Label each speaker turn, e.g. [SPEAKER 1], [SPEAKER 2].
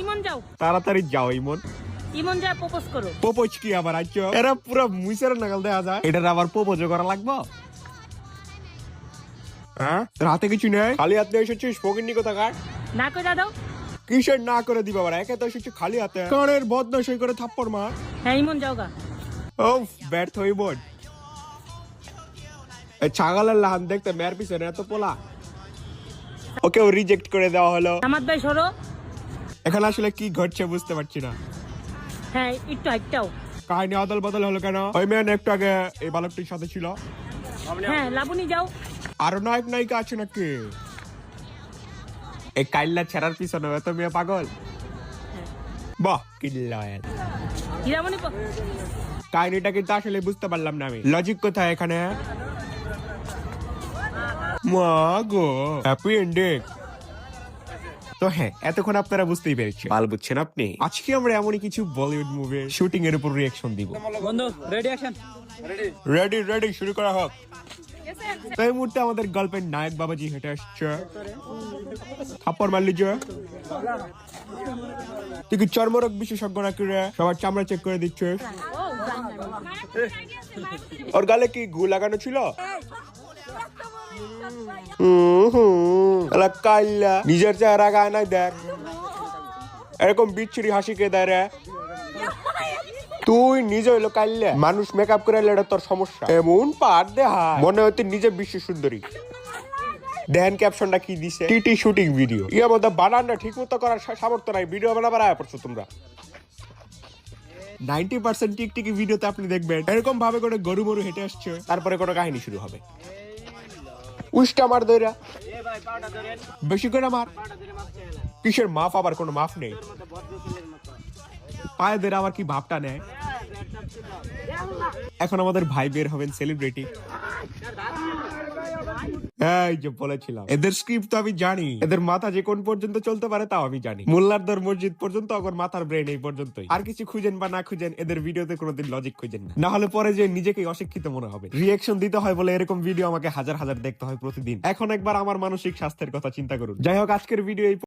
[SPEAKER 1] ইমন যাও,
[SPEAKER 2] তাড়াতাড়ি যাও ইমন।
[SPEAKER 1] ইমন যা প্রপোজ করো।
[SPEAKER 2] প্রপোজ কি আবার আইছো? এরা পুরো মুইসের নাগাল দেয়া যায়, এটার আবার প্রপোজ করা লাগবে? হ্যাঁ, রাতে কিছু নেই, খালি হাতে এসেছিস ফকিন্নি কোথাকার।
[SPEAKER 1] না কই দাও।
[SPEAKER 2] কিসের না করে দিবা আবার? একে তো এসেছি খালি হাতে, কানের বদমাশি করে থাপ্পড় মার।
[SPEAKER 1] হ্যাঁ ইমন যাও গা।
[SPEAKER 2] ও ব্যর্থ হইব। ছাগলের লাহান দেখতে মেয়ের পিছনে এত পোলা। ওকে ও রিজেক্ট করে দেওয়া হলো।
[SPEAKER 1] সামাদ ভাই সরো।
[SPEAKER 2] এখানে আসলে কি ঘটছে বুঝতে পারছি না।
[SPEAKER 1] হ্যাঁ একটু একটাও।
[SPEAKER 2] কাহিনী অদল বদল হলো কেন? ওই মেয়ে একটু আগে এই বালকটির সাথে ছিল।
[SPEAKER 1] হ্যাঁ লাবণী যাও।
[SPEAKER 2] আরো নায়ক নায়িকা আছে নাকি? এই কাইল্লা ছেড়ার পিছনে এত মেয়ে পাগল। বাহ কি লয়াল।
[SPEAKER 1] হীরামণি
[SPEAKER 2] কাহিনীটা কিন্তু আসলে বুঝতে পারলাম না আমি, লজিক কোথায় এখানে? মা গো, হ্যাপি এন্ডিং। তো হ্যাঁ, এতক্ষণ আপনারা বুঝতেই পেরেছেন, ভালো বুঝছেন আপনি। আজকে আমরা এমনই কিছু বলিউড মুভির শুটিং এর উপর রিঅ্যাকশন দিব।
[SPEAKER 3] বন্ধু রেডি অ্যাকশন।
[SPEAKER 2] রেডি রেডি, শুরু করা হোক। তো এই মুহূর্তে আমাদের গল্পের নায়ক বাবাজি হেঁটে আসছে। থাপ্পড় মারলি যে তুই কি চর্মরোগ বিশেষজ্ঞ নাকি রে? সবার চামড়া চেক করে দিচ্ছিস। ওর গালে কি গু লাগানো ছিল? কাইল্লা নিজের চেহারা গায়ে নাই দেখ, এরকম বিচ্ছিরি হাসি কে দেয় রে? তুই নিজে হইলো কাইল্লা, মানুষ মেকআপ করে এলে এটা তোর সমস্যা। এমন পার দেহা মনে হয় তুই নিজে বিশ্ব সুন্দরী। দেখেন ক্যাপশনটা কি দিছে, টিটি শুটিং ভিডিও। ইয়ার মধ্যে বানানটা ঠিক মতো করার সামর্থ্য নাই, ভিডিও বানাবার আয়া পড়ছো তোমরা। 90% টিকটিকি ভিডিওতে আপনি দেখবেন এরকম ভাবে করে গরু মরু হেঁটে আসছে, তারপরে কোনো কাহিনী শুরু হবে। উষ্টা মার দইরা, বেশি করে মার। কিসের মাফ? আবার কোনো মাফ নেই। পায়ে ধরে আবার কি ভাবটা নেয়। এখন আমাদের ভাই বের হবেন সেলিব্রিটি। এই যে বলেছিলাম, এদের স্ক্রিপ্ট তো আমি জানি, এদের মাথা যে কোন পর্যন্ত চলতে পারে তাও আমি জানি। মোল্লারদর মসজিদ পর্যন্ত এখন মাথার ব্রেন এই পর্যন্তই। আর কিছু খুঁজেন বা না খুঁজেন, এদের ভিডিওতে কোনোদিন লজিক খুঁজেন না, না হলে পরে যে নিজেকে অশিক্ষিত মনে হবে। রিঅ্যাকশন দিতে হয় বলে এরকম ভিডিও আমাকে হাজার হাজার দেখতে হয় প্রতিদিন। এখন একবার আমার মানসিক স্বাস্থ্যের কথা চিন্তা করুন। যাই হোক, আজকের ভিডিও এই